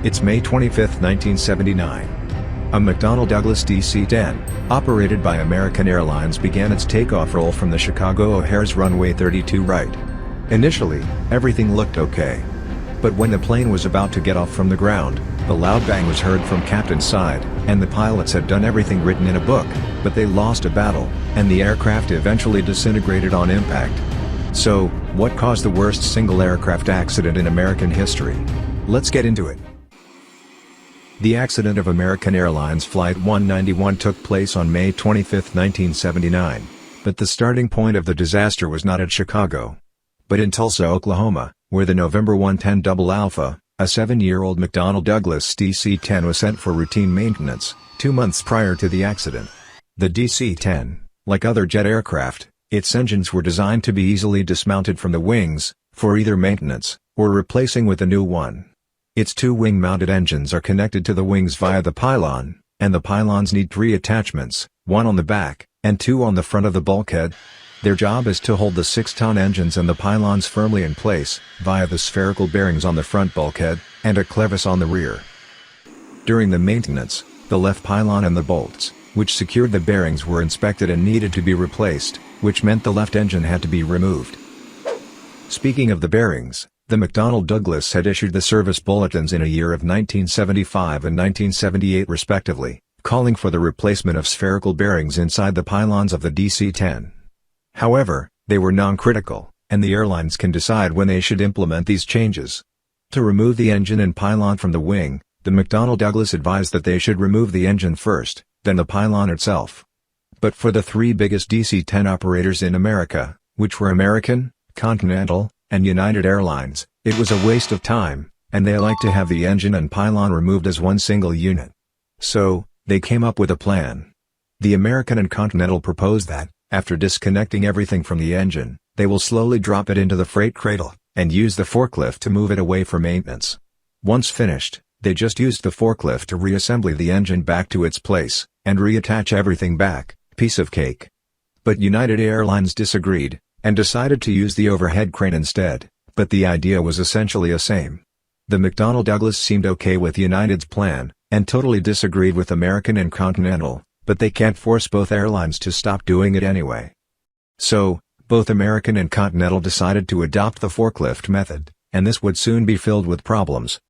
It's May 25, 1979. A McDonnell Douglas DC-10, operated by American Airlines, began its takeoff roll from the Chicago O'Hare's runway 32 right. Initially, everything looked okay. But when the plane was about to get off from the ground, the loud bang was heard from captain's side, and the pilots had done everything written in a book, but they lost a battle, and the aircraft eventually disintegrated on impact. So, what caused the worst single aircraft accident in American history? Let's get into it. The accident of American Airlines Flight 191 took place on May 25, 1979. But the starting point of the disaster was not at Chicago, but in Tulsa, Oklahoma, where the November 110 Double Alpha, a 7-year-old McDonnell Douglas DC-10, was sent for routine maintenance, 2 months prior to the accident. The DC-10, like other jet aircraft, its engines were designed to be easily dismounted from the wings, for either maintenance, or replacing with a new one. Its two wing-mounted engines are connected to the wings via the pylon, and the pylons need 3 attachments, 1 on the back, and 2 on the front of the bulkhead. Their job is to hold the 6-ton engines and the pylons firmly in place, via the spherical bearings on the front bulkhead, and a clevis on the rear. During the maintenance, the left pylon and the bolts, which secured the bearings, were inspected and needed to be replaced, which meant the left engine had to be removed. Speaking of the bearings, the McDonnell Douglas had issued the service bulletins in a year of 1975 and 1978 respectively, calling for the replacement of spherical bearings inside the pylons of the DC-10. However, they were non-critical, and the airlines can decide when they should implement these changes. To remove the engine and pylon from the wing, the McDonnell Douglas advised that they should remove the engine first, then the pylon itself. But for the 3 biggest DC-10 operators in America, which were American, Continental, and United Airlines, it was a waste of time, and they liked to have the engine and pylon removed as one single unit. So, they came up with a plan. The American and Continental proposed that, after disconnecting everything from the engine, they will slowly drop it into the freight cradle, and use the forklift to move it away for maintenance. Once finished, they just used the forklift to reassemble the engine back to its place, and reattach everything back. Piece of cake. But United Airlines disagreed, and decided to use the overhead crane instead, but the idea was essentially the same. The McDonnell Douglas seemed okay with United's plan, and totally disagreed with American and Continental, but they can't force both airlines to stop doing it anyway. So, both American and Continental decided to adopt the forklift method, and this would soon be filled with problems.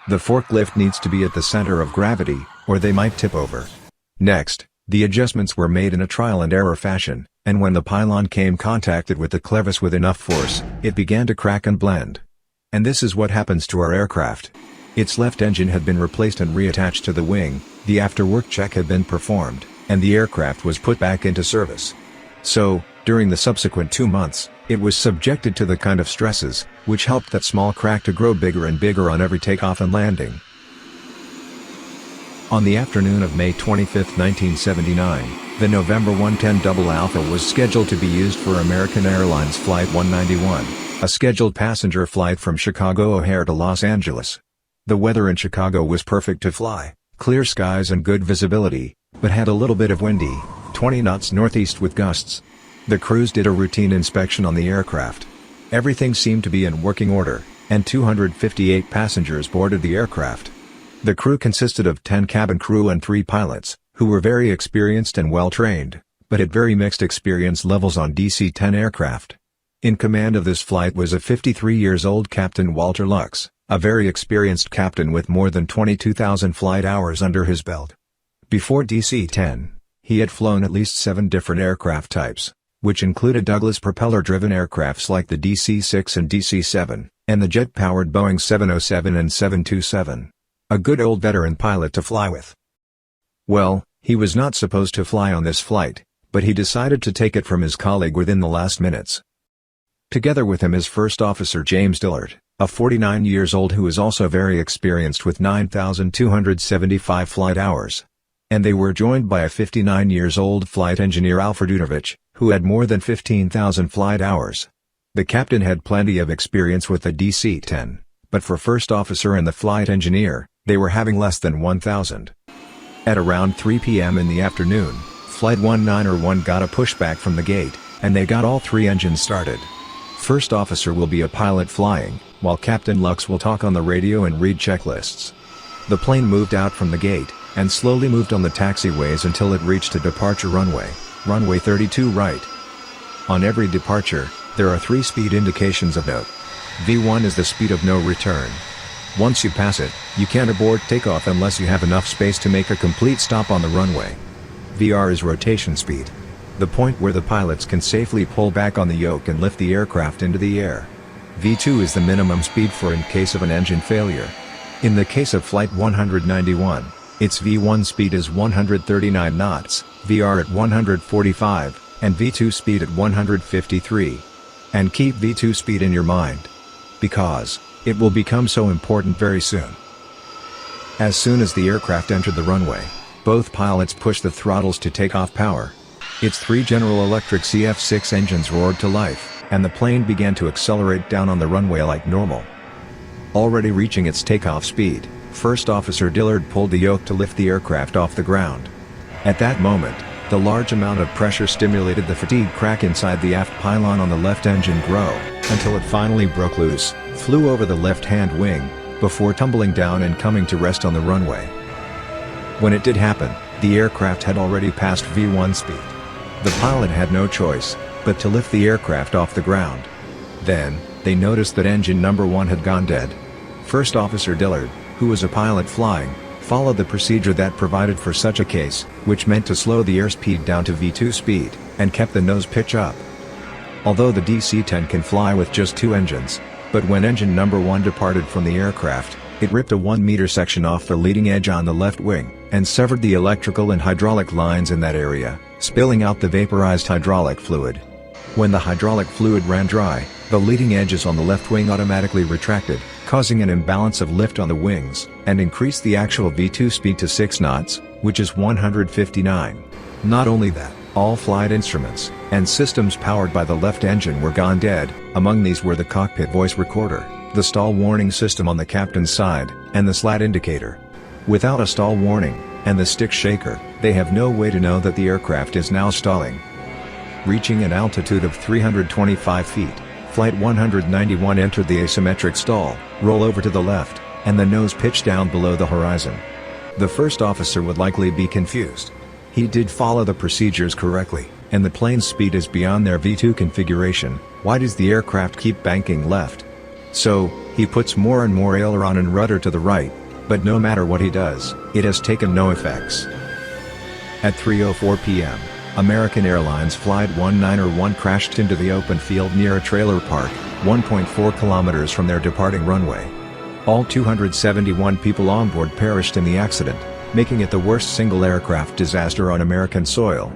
The forklift needs to be at the center of gravity, or they might tip over. Next, the adjustments were made in a trial-and-error fashion, and when the pylon came contacted with the clevis with enough force, it began to crack and blend. And this is what happens to our aircraft. Its left engine had been replaced and reattached to the wing, the after-work check had been performed, and the aircraft was put back into service. So, during the subsequent 2 months, it was subjected to the kind of stresses, which helped that small crack to grow bigger and bigger on every takeoff and landing. On the afternoon of May 25, 1979, the November 110 Double Alpha was scheduled to be used for American Airlines Flight 191, a scheduled passenger flight from Chicago O'Hare to Los Angeles. The weather in Chicago was perfect to fly, clear skies and good visibility, but had a little bit of windy, 20 knots northeast with gusts. The crews did a routine inspection on the aircraft. Everything seemed to be in working order, and 258 passengers boarded the aircraft. The crew consisted of 10 cabin crew and 3 pilots, who were very experienced and well-trained, but had very mixed experience levels on DC-10 aircraft. In command of this flight was a 53-years-old Captain Walter Lux, a very experienced captain with more than 22,000 flight hours under his belt. Before DC-10, he had flown at least 7 different aircraft types, which included Douglas propeller-driven aircrafts like the DC-6 and DC-7, and the jet-powered Boeing 707 and 727. A good old veteran pilot to fly with. Well, he was not supposed to fly on this flight, but he decided to take it from his colleague within the last minutes. Together with him his first officer James Dillard, a 49 years old who is also very experienced with 9,275 flight hours. And they were joined by a 59 years old flight engineer Alfred Udovich, who had more than 15,000 flight hours. The captain had plenty of experience with the DC-10, but for first officer and the flight engineer, they were having less than 1,000. At around 3 p.m. in the afternoon, Flight 191 got a pushback from the gate, and they got all 3 engines started. First officer will be a pilot flying, while Captain Lux will talk on the radio and read checklists. The plane moved out from the gate, and slowly moved on the taxiways until it reached a departure runway, runway 32 right. On every departure, there are 3 speed indications of note. V1 is the speed of no return. Once you pass it, you can't abort takeoff unless you have enough space to make a complete stop on the runway. VR is rotation speed, the point where the pilots can safely pull back on the yoke and lift the aircraft into the air. V2 is the minimum speed for in case of an engine failure. In the case of Flight 191, its V1 speed is 139 knots, VR at 145, and V2 speed at 153. And keep V2 speed in your mind, because it will become so important very soon. As soon as the aircraft entered the runway, both pilots pushed the throttles to take off power. Its 3 General Electric CF6 engines roared to life, and the plane began to accelerate down on the runway like normal. Already reaching its takeoff speed, First Officer Dillard pulled the yoke to lift the aircraft off the ground. At that moment, the large amount of pressure stimulated the fatigue crack inside the aft pylon on the left engine grow, until it finally broke loose, flew over the left-hand wing, before tumbling down and coming to rest on the runway. When it did happen, the aircraft had already passed V1 speed. The pilot had no choice but to lift the aircraft off the ground. Then, they noticed that engine number 1 had gone dead. First Officer Dillard, who was a pilot flying, followed the procedure that provided for such a case, which meant to slow the airspeed down to V2 speed, and kept the nose pitch up. Although the DC-10 can fly with just 2 engines, but when engine number 1 departed from the aircraft, it ripped a 1-meter section off the leading edge on the left wing, and severed the electrical and hydraulic lines in that area, spilling out the vaporized hydraulic fluid. When the hydraulic fluid ran dry, the leading edges on the left wing automatically retracted, causing an imbalance of lift on the wings, and increased the actual V2 speed to 6 knots, which is 159. Not only that, all flight instruments and systems powered by the left engine were gone dead. Among these were the cockpit voice recorder, the stall warning system on the captain's side, and the slat indicator. Without a stall warning, and the stick shaker, they have no way to know that the aircraft is now stalling. Reaching an altitude of 325 feet, Flight 191 entered the asymmetric stall, roll over to the left, and the nose pitch down below the horizon. The first officer would likely be confused. He did follow the procedures correctly, and the plane's speed is beyond their V2 configuration. Why does the aircraft keep banking left? So, he puts more and more aileron and rudder to the right, but no matter what he does, it has taken no effects. At 3:04 p.m., American Airlines Flight 191 crashed into the open field near a trailer park, 1.4 kilometers from their departing runway. All 271 people on board perished in the accident, making it the worst single aircraft disaster on American soil.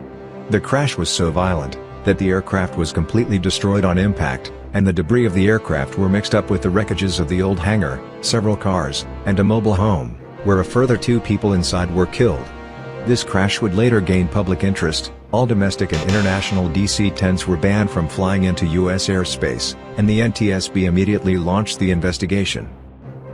The crash was so violent that the aircraft was completely destroyed on impact, and the debris of the aircraft were mixed up with the wreckages of the old hangar, several cars, and a mobile home, where a further 2 people inside were killed. This crash would later gain public interest. All domestic and international DC-10s were banned from flying into U.S. airspace, and the NTSB immediately launched the investigation.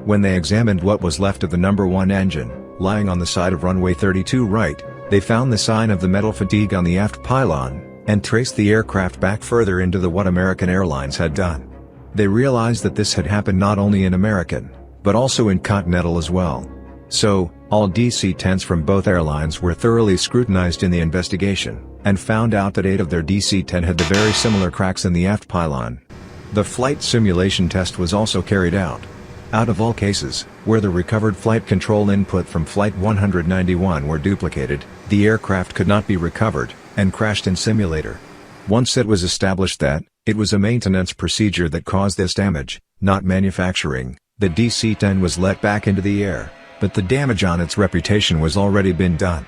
When they examined what was left of the number 1 engine, lying on the side of runway 32 right, they found the sign of the metal fatigue on the aft pylon, and traced the aircraft back further into what American Airlines had done. They realized that this had happened not only in American, but also in Continental as well. So, all DC-10s from both airlines were thoroughly scrutinized in the investigation, and found out that 8 of their DC-10 had the very similar cracks in the aft pylon. The flight simulation test was also carried out. Out of all cases, where the recovered flight control input from Flight 191 were duplicated, the aircraft could not be recovered, and crashed in simulator. Once it was established that it was a maintenance procedure that caused this damage, not manufacturing, the DC-10 was let back into the air, but the damage on its reputation was already been done.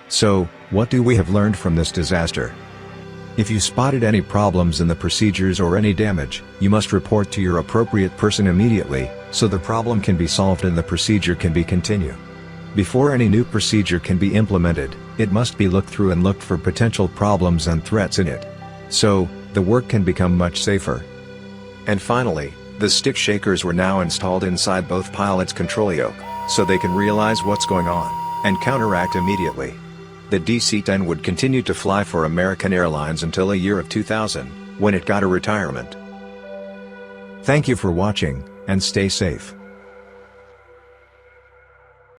So, what do we have learned from this disaster? If you spotted any problems in the procedures or any damage, you must report to your appropriate person immediately, so the problem can be solved and the procedure can be continued. Before any new procedure can be implemented, it must be looked through and looked for potential problems and threats in it. So, the work can become much safer. And finally, the stick shakers were now installed inside both pilots' control yoke, so they can realize what's going on, and counteract immediately. The DC-10 would continue to fly for American Airlines until the year of 2000, when it got a retirement. Thank you for watching, and stay safe.